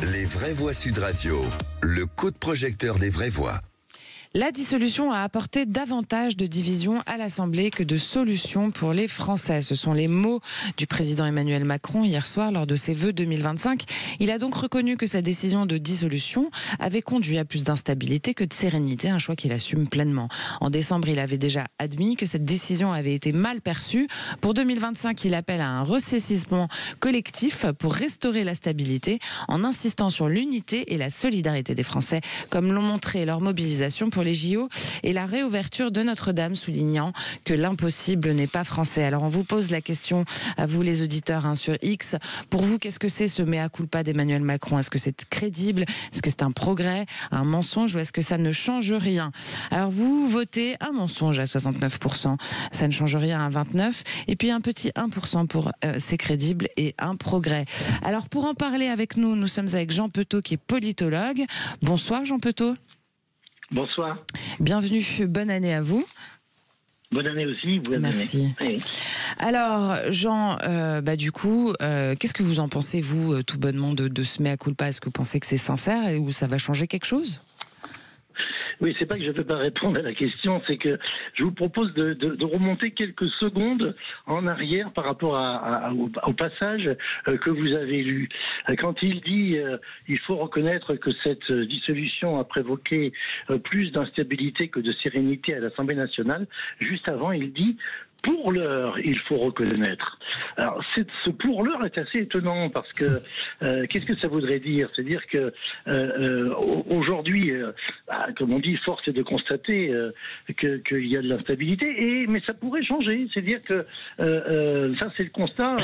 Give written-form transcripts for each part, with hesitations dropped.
Les vraies voix Sud Radio, le coup de projecteur des vraies voix. La dissolution a apporté davantage de divisions à l'Assemblée que de solutions pour les Français. Ce sont les mots du président Emmanuel Macron hier soir lors de ses vœux 2025. Il a donc reconnu que sa décision de dissolution avait conduit à plus d'instabilité que de sérénité, un choix qu'il assume pleinement. En décembre, il avait déjà admis que cette décision avait été mal perçue. Pour 2025, il appelle à un ressaisissement collectif pour restaurer la stabilité en insistant sur l'unité et la solidarité des Français, comme l'ont montré leur mobilisation pour les JO et la réouverture de Notre-Dame, soulignant que l'impossible n'est pas français. Alors on vous pose la question à vous les auditeurs sur X. Pour vous, qu'est-ce que c'est ce mea culpa d'Emmanuel Macron? Est-ce que c'est crédible? Est-ce que c'est un progrès, un mensonge, ou est-ce que ça ne change rien? Alors vous votez un mensonge à 69%, ça ne change rien à 29%, et puis un petit 1% pour c'est crédible et un progrès. Alors pour en parler avec nous, nous sommes avec Jean Petot qui est politologue. Bonsoir Jean Petot. Bonsoir. Bienvenue, bonne année à vous. Bonne année aussi. Merci. Oui. Alors, Jean, du coup, qu'est-ce que vous en pensez, vous, tout bonnement, de ce mea culpa? Est-ce que vous pensez que c'est sincère et ou ça va changer quelque chose? Oui, c'est pas que je ne peux pas répondre à la question, c'est que je vous propose de remonter quelques secondes en arrière par rapport au passage que vous avez lu. Quand il dit il faut reconnaître que cette dissolution a provoqué plus d'instabilité que de sérénité à l'Assemblée nationale, juste avant, il dit pour l'heure, il faut reconnaître. Alors, ce pour l'heure est assez étonnant parce que qu'est-ce que ça voudrait dire? C'est-à-dire que aujourd'hui, comme on dit, force est de constater qu'il y a de l'instabilité, mais ça pourrait changer. C'est-à-dire que ça, c'est le constat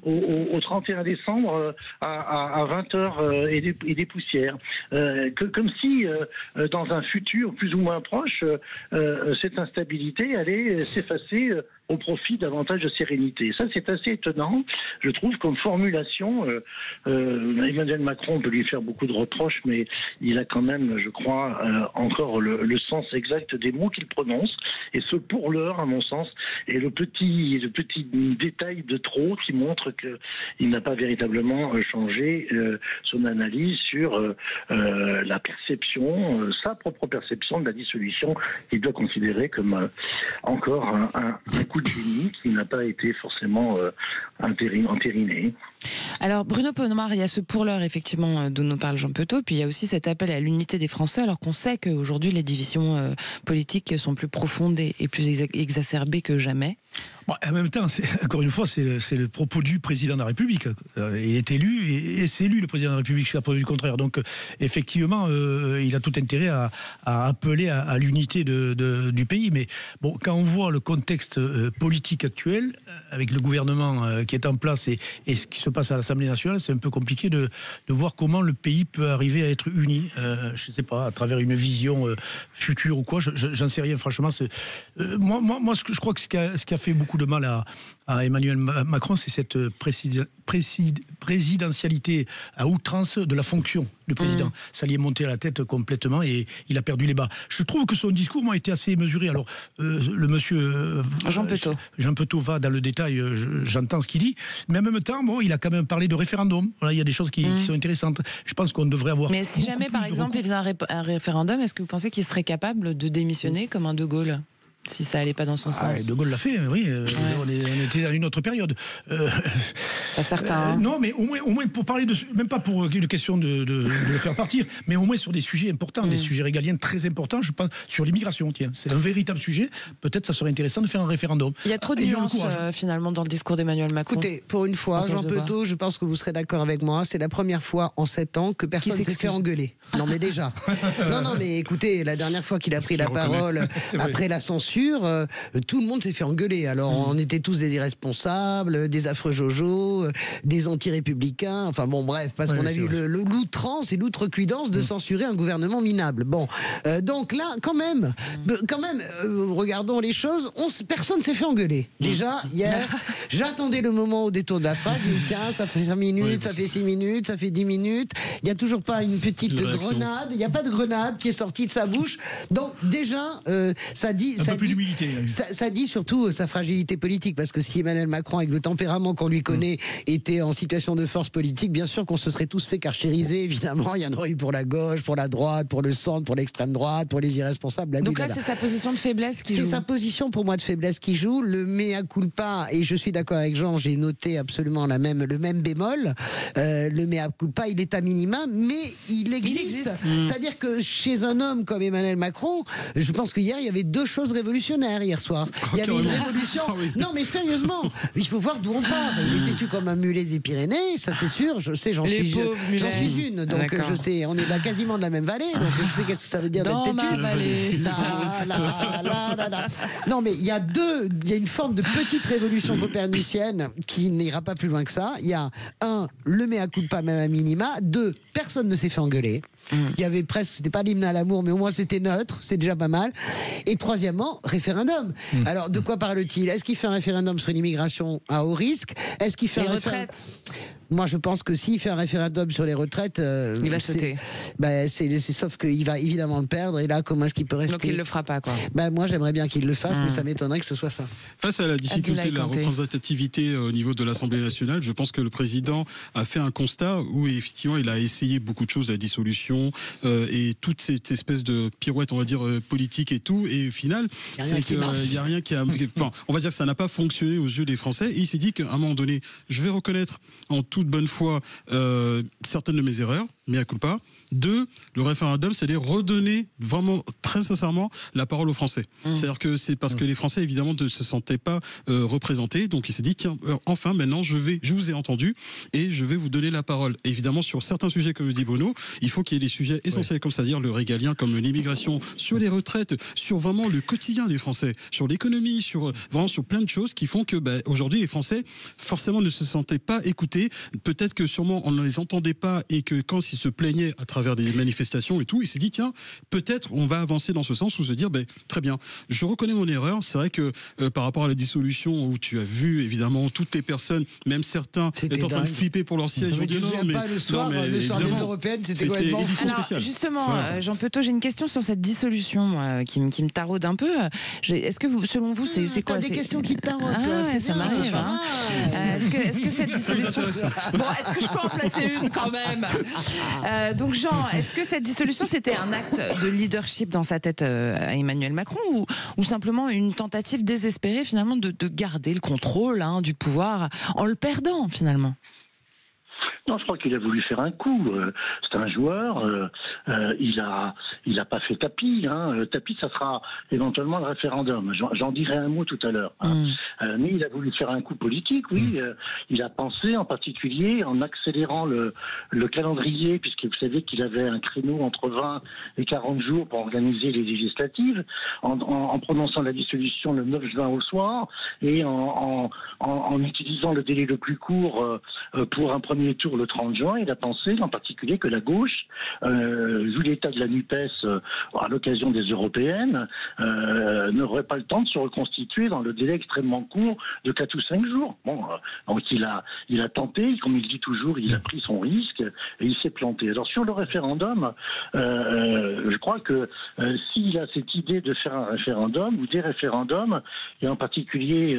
au 31 décembre à 20h et des poussières. Comme si, dans un futur plus ou moins proche, cette instabilité allait s'effacer au profit davantage de sérénité. Ça, c'est assez étonnant, je trouve, comme formulation. Emmanuel Macron peut lui faire beaucoup de reproches, mais il a quand même, je crois, encore le sens exact des mots qu'il prononce. Et ce pour l'heure, à mon sens, est le petit détail de trop qui montre qu'il n'a pas véritablement changé son analyse sur la perception, sa propre perception de la dissolution, qu'il doit considérer comme encore un coup de génie qui n'a pas été forcément entériné. Alors Bruno Ponemar, il y a ce pour l'heure effectivement dont nous parle Jean Petot, puis il y a aussi cet appel à l'unité des Français, alors qu'on sait qu'aujourd'hui les divisions politiques sont plus profondes et plus exacerbées que jamais. Bon, en même temps, encore une fois, c'est le propos du président de la République. Il est élu et c'est lui le président de la République, jusqu'à preuve du contraire. Donc, effectivement, il a tout intérêt à appeler à l'unité du pays. Mais bon, quand on voit le contexte politique actuel, avec le gouvernement qui est en place et ce qui se passe à l'Assemblée nationale, c'est un peu compliqué de voir comment le pays peut arriver à être uni. Je ne sais pas, à travers une vision future ou quoi. J'en sais rien, franchement. Moi, je crois que ce qui a fait beaucoup de mal à Emmanuel Macron, c'est cette présidentialité à outrance de la fonction du président. Ça lui est monté à la tête complètement et il a perdu les bas. Je trouve que son discours a été assez mesuré. Alors, le monsieur Jean Petot va dans le détail, j'entends ce qu'il dit, mais en même temps, bon, il a quand même parlé de référendum. Voilà, il y a des choses qui sont intéressantes. Je pense qu'on devrait avoir... Mais si jamais, par exemple, il faisait un référendum, est-ce que vous pensez qu'il serait capable de démissionner comme un De Gaulle ? Si ça allait pas dans son sens. De Gaulle l'a fait, oui. On était dans une autre période. Pas certain. Non, mais au moins pour parler même pas pour une question de le faire partir, mais au moins sur des sujets importants, des sujets régaliens très importants. Je pense sur l'immigration. Tiens, c'est un véritable sujet. Peut-être ça serait intéressant de faire un référendum. Il y a trop de nuances finalement dans le discours d'Emmanuel Macron. Écoutez, pour une fois, Jean Petot, je pense que vous serez d'accord avec moi. C'est la première fois en 7 ans que personne ne s'est fait engueuler. Non, mais déjà. non, mais écoutez, la dernière fois qu'il a pris la parole après la censure. Tout le monde s'est fait engueuler. Alors on était tous des irresponsables, des affreux Jojo, des anti-républicains, enfin bon bref, parce qu'on a vu l'outrance et l'outrecuidance de censurer un gouvernement minable. Bon, donc là, quand même, regardons les choses, personne ne s'est fait engueuler. Déjà, hier, j'attendais le moment au détour de la phrase, j'ai dit tiens, ça fait 5 minutes, ça fait 6 minutes, ça fait 10 minutes, il n'y a toujours pas une petite grenade, il n'y a pas de grenade qui est sortie de sa bouche. Donc déjà, ça dit peu d'humilité. Ça dit surtout sa fragilité politique, parce que si Emmanuel Macron, avec le tempérament qu'on lui connaît, était en situation de force politique, bien sûr qu'on se serait tous fait carchériser, évidemment. Il y en aurait eu pour la gauche, pour la droite, pour le centre, pour l'extrême droite, pour les irresponsables. Donc là, c'est sa position de faiblesse qui joue. C'est sa position, pour moi, de faiblesse qui joue. Le mea culpa, et je suis d'accord avec Jean, j'ai noté absolument le même bémol. Le mea culpa, il est à minima, mais il existe. C'est-à-dire que chez un homme comme Emmanuel Macron, je pense qu'hier, il y avait deux choses révolutionnaires hier soir. Il y avait une révolution. Non, mais sérieusement, il faut voir d'où on part. Il est têtu comme un mulet des Pyrénées, ça c'est sûr. Je sais, j'en suis une. Donc je sais, on est là quasiment de la même vallée. Donc je sais qu'est-ce que ça veut dire d'être têtu. Non, mais il y a une forme de petite révolution copernicienne qui n'ira pas plus loin que ça. Il y a le mea culpa même à minima. 2, personne ne s'est fait engueuler. Il y avait presque, c'était pas l'hymne à l'amour, mais au moins c'était neutre, c'est déjà pas mal. Et troisièmement, référendum. Alors de quoi parle-t-il? Est-ce qu'il fait un référendum sur l'immigration à haut risque? Est-ce qu'il fait les retraites? Moi, je pense que s'il fait un référendum sur les retraites, il va sauter. Sauf qu'il va évidemment le perdre. Et là, comment est-ce qu'il peut rester? Donc il le fera pas, quoi. Moi, j'aimerais bien qu'il le fasse, mais ça m'étonnerait que ce soit ça. Face à la difficulté de la représentativité au niveau de l'Assemblée nationale, je pense que le président a fait un constat où effectivement il a essayé beaucoup de choses, la dissolution et toute cette espèce de pirouette, on va dire politique et tout. Et au final, il y a rien qui a. Enfin, on va dire que ça n'a pas fonctionné aux yeux des Français. Et il s'est dit qu'à un moment donné, je vais reconnaître en toute bonne foi certaines de mes erreurs, mea culpa. 2, le référendum, c'est de redonner vraiment, très sincèrement, la parole aux Français. C'est-à-dire que c'est parce que les Français, évidemment, ne se sentaient pas représentés. Donc il s'est dit, tiens, enfin, maintenant, je vous ai entendu et je vais vous donner la parole. Et évidemment, sur certains sujets, comme le dit Bruno, il faut qu'il y ait des sujets essentiels, comme c'est-à-dire le régalien, comme l'immigration, sur les retraites, sur vraiment le quotidien des Français, sur l'économie, vraiment sur plein de choses qui font que aujourd'hui, les Français, forcément, ne se sentaient pas écoutés. Peut-être que sûrement, on ne les entendait pas et que quand ils se plaignaient à travers des manifestations et tout, il s'est dit tiens, peut-être on va avancer dans ce sens où se dire très bien, je reconnais mon erreur. C'est vrai que par rapport à la dissolution où tu as vu évidemment toutes les personnes, même certains étaient en train de flipper pour leur siège. Le soir des Européennes, c'était édition spéciale. Justement, voilà. Jean Petot, j'ai une question sur cette dissolution qui me taraude un peu. Est-ce que selon vous, c'est quoi? T'as des questions qui te taraudent, toi. Ça m'arrive. Est-ce que cette dissolution... Bon, est-ce que je peux en placer une quand même? Donc Jean, est-ce que cette dissolution, c'était un acte de leadership dans sa tête à Emmanuel Macron ou simplement une tentative désespérée finalement de garder le contrôle du pouvoir en le perdant finalement? Non, je crois qu'il a voulu faire un coup. C'est un joueur. Il a pas fait tapis. Tapis, ça sera éventuellement le référendum. J'en dirai un mot tout à l'heure. Mais il a voulu faire un coup politique. Oui, il a pensé en particulier en accélérant le calendrier, puisque vous savez qu'il avait un créneau entre 20 et 40 jours pour organiser les législatives, en prononçant la dissolution le 9 juin au soir et en utilisant le délai le plus court pour un premier tour le 30 juin, il a pensé en particulier que la gauche, vu l'état de la NUPES à l'occasion des européennes, n'aurait pas le temps de se reconstituer dans le délai extrêmement court de 4 ou 5 jours. Donc il a tenté, comme il dit toujours, il a pris son risque et il s'est planté. Alors sur le référendum, je crois que s'il a cette idée de faire un référendum ou des référendums, et en particulier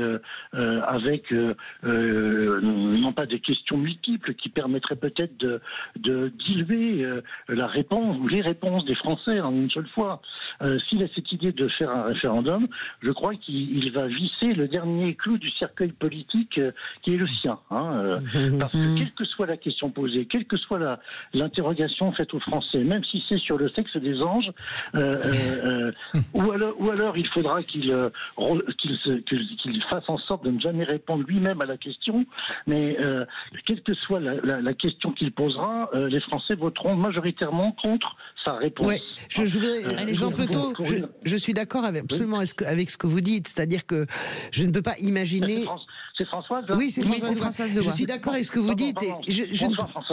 avec non pas des questions multiples qui permettrait peut-être de diluer la réponse ou les réponses des Français en une seule fois. S'il a cette idée de faire un référendum, je crois qu'il va visser le dernier clou du cercueil politique qui est le sien. Parce que quelle que soit la question posée, quelle que soit l'interrogation faite aux Français, même si c'est sur le sexe des anges, ou alors il faudra qu'il fasse en sorte de ne jamais répondre lui-même à la question, mais quelle que soit la question qu'il posera, les Français voteront majoritairement contre sa réponse. Ouais, Jean Petot, je suis d'accord absolument avec ce que vous dites, c'est-à-dire que je ne peux pas imaginer... C'est Françoise là? Oui, c'est Françoise Devois. Je suis d'accord avec ce que vous dites.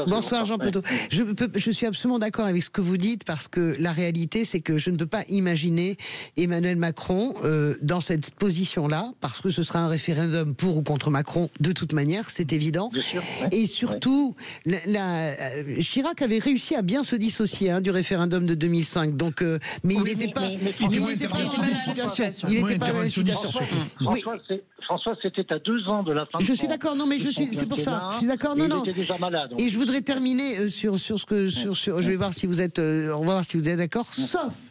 Bonsoir Jean Petot. Je suis absolument d'accord avec ce que vous dites parce que la réalité, c'est que je ne peux pas imaginer Emmanuel Macron dans cette position-là, parce que ce sera un référendum pour ou contre Macron de toute manière, c'est évident. Bien sûr, ouais. Et surtout, Chirac avait réussi à bien se dissocier du référendum de 2005. Donc, mais il n'était pas dans la même situation. Il n'était pas dans la même situation. François, c'était à 2 ans de la fin. Je suis d'accord, non, mais c'est pour ça. Je suis d'accord, non. Il était déjà malade. Et je voudrais terminer sur ce que, je vais voir si vous êtes, on va voir si vous êtes d'accord.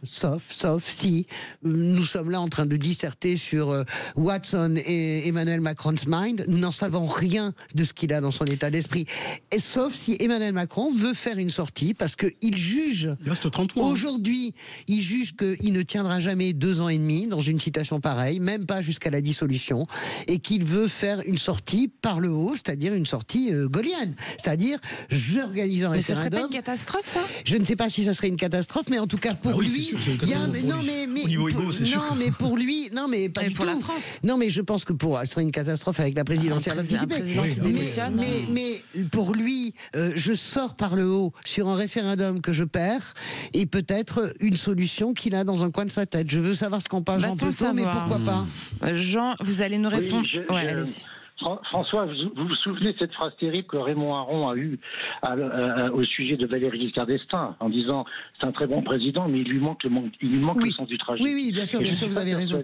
Sauf si nous sommes là en train de disserter sur Watson et Emmanuel Macron's mind. Nous n'en savons rien de ce qu'il a dans son état d'esprit. Et sauf si Emmanuel Macron veut faire une sortie parce que il juge. Il reste 30 mois. Aujourd'hui, il juge qu'il ne tiendra jamais 2 ans et demi dans une situation pareille, même pas jusqu'à la dissolution. Et qu'il veut faire une sortie par le haut, c'est-à-dire une sortie gaullienne. C'est-à-dire, j'organise un référendum. Mais ça serait pas une catastrophe, ça? Je ne sais pas si ça serait une catastrophe, mais en tout cas pour lui, il y a. Au niveau égo, c'est sûr. Non, mais pour lui, non, mais pas du pour tout. La France. Non, mais je pense que ce serait une catastrophe avec la présidentielle anticipée. Mais pour lui, je sors par le haut sur un référendum que je perds et peut-être une solution qu'il a dans un coin de sa tête. Je veux savoir ce qu'en pense Jean Petot, mais pourquoi pas? Jean, vous allez nous répondre. Allez-y. François, vous vous souvenez de cette phrase terrible que Raymond Aron a eue au sujet de Valéry Giscard d'Estaing, en disant c'est un très bon président, mais il lui manque le sens du tragique. Oui, bien sûr, vous avez raison.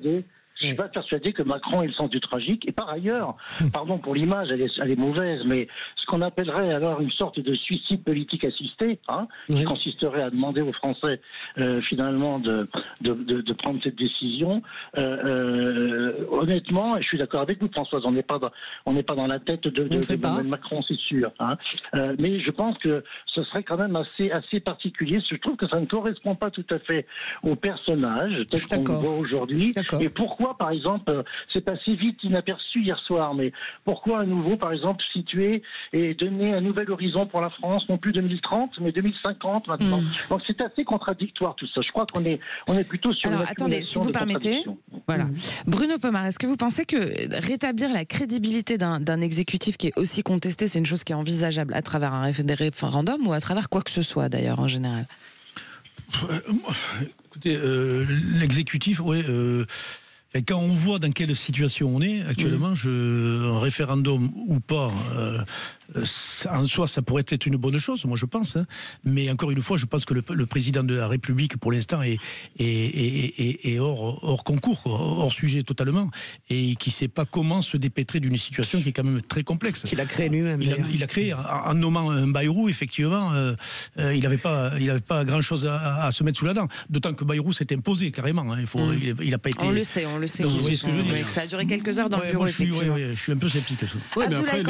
Je ne suis pas persuadé que Macron ait le sens du tragique. Et par ailleurs, pardon pour l'image, elle est mauvaise, mais ce qu'on appellerait alors une sorte de suicide politique assisté, qui consisterait à demander aux Français finalement de prendre cette décision. Honnêtement, et je suis d'accord avec vous, Françoise, on n'est pas dans la tête de Macron, c'est sûr. Mais je pense que ce serait quand même assez particulier. Je trouve que ça ne correspond pas tout à fait au personnage tel qu'on le voit aujourd'hui. Et pourquoi, par exemple, c'est passé vite inaperçu hier soir, mais pourquoi à nouveau, par exemple, situer et donner un nouvel horizon pour la France, non plus 2030, mais 2050 maintenant. Donc c'est assez contradictoire tout ça. Je crois qu'on est plutôt sur une attendez, si vous permettez. Voilà. Bruno Pomar, est-ce que vous pensez que rétablir la crédibilité d'un exécutif qui est aussi contesté, c'est une chose qui est envisageable à travers un référendum ou à travers quoi que ce soit d'ailleurs en général? Écoutez, l'exécutif, quand on voit dans quelle situation on est actuellement, un référendum ou pas, en soi, ça pourrait être une bonne chose, moi je pense. Mais encore une fois, je pense que le président de la République, pour l'instant, est hors concours, hors sujet totalement, et qui ne sait pas comment se dépêtrer d'une situation qui est quand même très complexe. Qu'il a créé lui-même. Il a créé, en nommant un Bayrou, effectivement, il n'avait pas grand-chose à se mettre sous la dent. D'autant que Bayrou s'est imposé carrément. Il n'a pas été... On le sait. Que ça a duré quelques heures dans le bureau, effectivement. Je suis un peu sceptique. Mais après,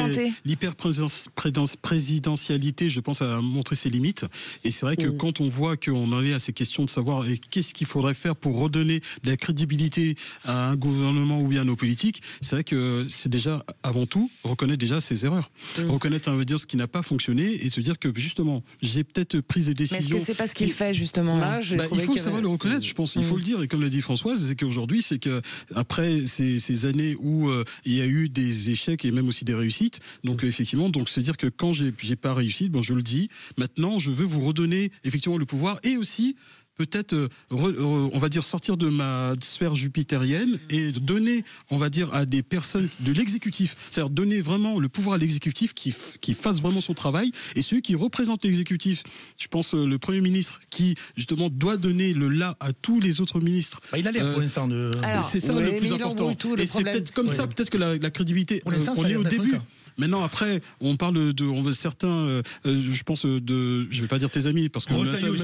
l'hyper-présidentialité, je pense, a montré ses limites. Et c'est vrai que quand on voit qu'on en est à ces questions de savoir qu'est-ce qu'il faudrait faire pour redonner de la crédibilité à un gouvernement ou bien à nos politiques, c'est vrai que c'est déjà, avant tout, reconnaître déjà ses erreurs. Reconnaître, on va dire, ce qui n'a pas fonctionné et se dire que, justement, j'ai peut-être pris des décisions... Mais est-ce que c'est pas ce qu'il fait, justement là? Il faut savoir le reconnaître, je pense. Il faut le dire. Et comme l'a dit Françoise, c'est qu'aujourd'hui, c'est que après ces années où il y a eu des échecs et même aussi des réussites, donc effectivement, donc se dire que quand j'ai pas réussi, je le dis, maintenant je veux vous redonner effectivement le pouvoir et aussi peut-être, on va dire, sortir de ma sphère jupitérienne et donner, on va dire, à des personnes de l'exécutif, c'est-à-dire donner vraiment le pouvoir à l'exécutif qui fasse vraiment son travail, et ceux qui représentent l'exécutif, je pense le Premier ministre qui, justement, doit donner le là à tous les autres ministres. Il a l'air pour l'instant de... C'est ça le plus important. Et c'est peut-être comme ça, peut-être que la crédibilité, on est au début. Maintenant, après, on parle de certains, je pense je vais pas dire tes amis, parce que Retailleau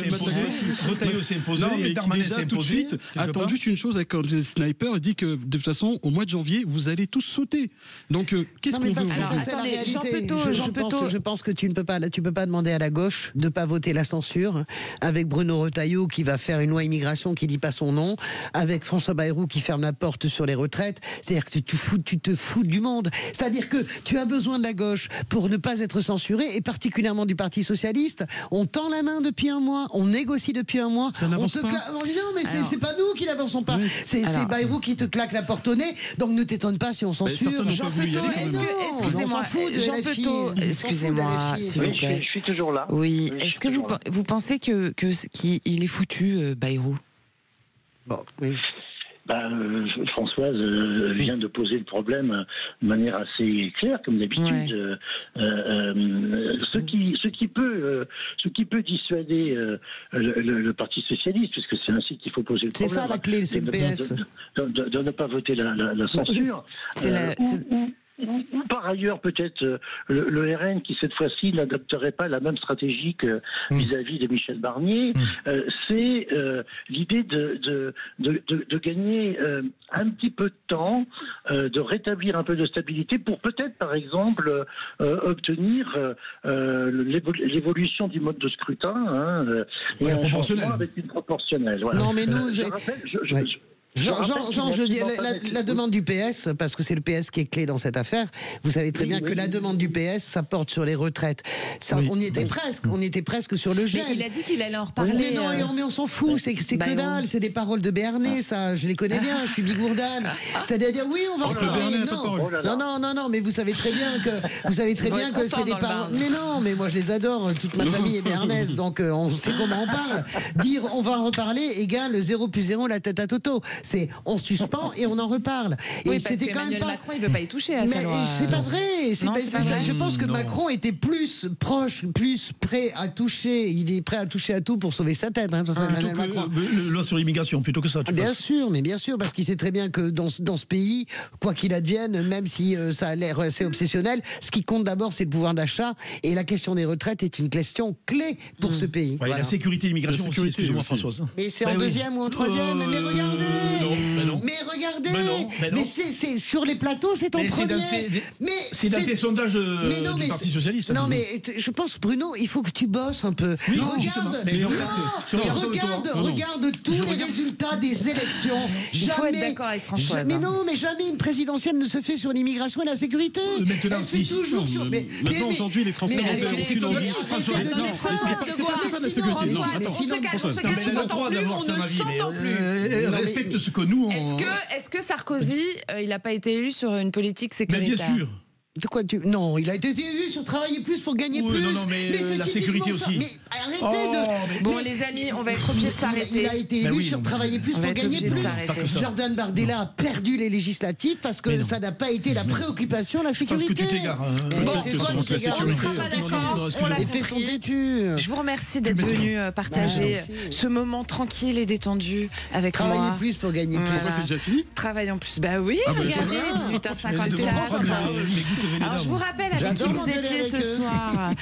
s'est imposé, non, mais qui déjà tout de suite attend juste une chose avec un sniper, et dit que de toute façon, au mois de janvier, vous allez tous sauter. Donc, qu'est-ce qu'on veut Je pense que tu ne peux pas demander à la gauche de pas voter la censure, avec Bruno Retailleau qui va faire une loi immigration qui dit pas son nom, avec François Bayrou qui ferme la porte sur les retraites. C'est-à-dire que tu te fous du monde. C'est-à-dire que tu as besoin besoin de la gauche pour ne pas être censuré, et particulièrement du Parti socialiste. On tend la main depuis un mois, on négocie depuis un mois. Ça n'avance pas. Non, mais c'est pas nous qui n'avançons pas. C'est Bayrou qui te claque la porte au nez. Donc ne t'étonne pas si on censure. Jean Petot, excusez-moi, Jean Petot, excusez-moi, s'il vous plaît. Je suis toujours là. Oui, est-ce que vous pensez qu'il est foutu, Bayrou? Bon, oui. Françoise vient de poser le problème de manière assez claire, comme d'habitude. Ce qui peut dissuader le Parti socialiste, puisque c'est ainsi qu'il faut poser le problème. C'est ça la clé, c'est le PS. De ne pas voter la censure. Ou par ailleurs, peut-être le RN qui, cette fois-ci, n'adopterait pas la même stratégie que vis-à-vis de Michel Barnier, c'est l'idée de gagner un petit peu de temps, de rétablir un peu de stabilité pour peut-être, par exemple, obtenir l'évolution du mode de scrutin avec une proportionnelle. Voilà. Non, mais nous... je rappelle, Jean, je dis la demande du PS, parce que c'est le PS qui est clé dans cette affaire. Vous savez très bien que la demande du PS, ça porte sur les retraites. Ça, on y était presque. On était presque sur le gel. Mais il a dit qu'il allait en reparler. Mais non, mais on s'en fout. C'est que dalle. C'est des paroles de Béarnais, ça. Je les connais bien. Je suis bigourdane. C'est-à-dire, oui, on va en reparler. Non. Mais vous savez très bien que c'est des paroles. Mais non, mais moi je les adore. Toute ma famille est béarnaise, donc on sait comment on parle. Dire on va en reparler égale 0 + 0 la tête à Toto. C'est on suspend et on en reparle. Oui, et c'était quand même pas. Macron, il veut pas y toucher à ça. Mais c'est pas vrai. Je pense que Macron était plus proche, plus prêt à toucher. Il est prêt à toucher à tout pour sauver sa tête. Loi sur l'immigration, plutôt que ça. Bien sûr, parce qu'il sait très bien que dans ce pays, quoi qu'il advienne, même si ça a l'air assez obsessionnel, ce qui compte d'abord, c'est le pouvoir d'achat. Et la question des retraites est une question clé pour ce pays. Voilà. La sécurité, l'immigration, excusez-moi Françoise. Mais c'est en deuxième ou en troisième. Mais regardez. Mais regardez, mais c'est sur les plateaux, c'est en premier. C'est dans tes sondages du Parti socialiste. Non, mais je pense, Bruno, il faut que tu bosses un peu. Oui, regarde tous les résultats des élections. Il faut être d'accord avec Françoise. Mais non, mais jamais une présidentielle ne se fait sur l'immigration et la sécurité. Elle se fait toujours sur. Maintenant, aujourd'hui, les Français n'ont aucune envie. On ne s'entend plus. Respecte ce que nous. Est-ce que Sarkozy, il n'a pas été élu sur une politique sécuritaire? Mais bien sûr. De quoi Non, il a été élu sur travailler plus pour gagner plus. Mais la sécurité aussi. Mais arrêtez Bon, les amis, on va être obligés de s'arrêter. Il a été élu sur travailler plus pour gagner plus. Jordan Bardella a perdu les législatives parce que ça n'a pas été la préoccupation, la sécurité. Je pense que tu t'égares. C'est quoi on ne sera pas d'accord. Les faits sont têtus. Je vous remercie d'être venu partager ce moment tranquille et détendu avec moi. Travailler plus pour gagner plus. C'est déjà fini? Travaillons plus. Bah oui, regardez, 18h54. Alors je vous rappelle avec qui vous étiez ce soir.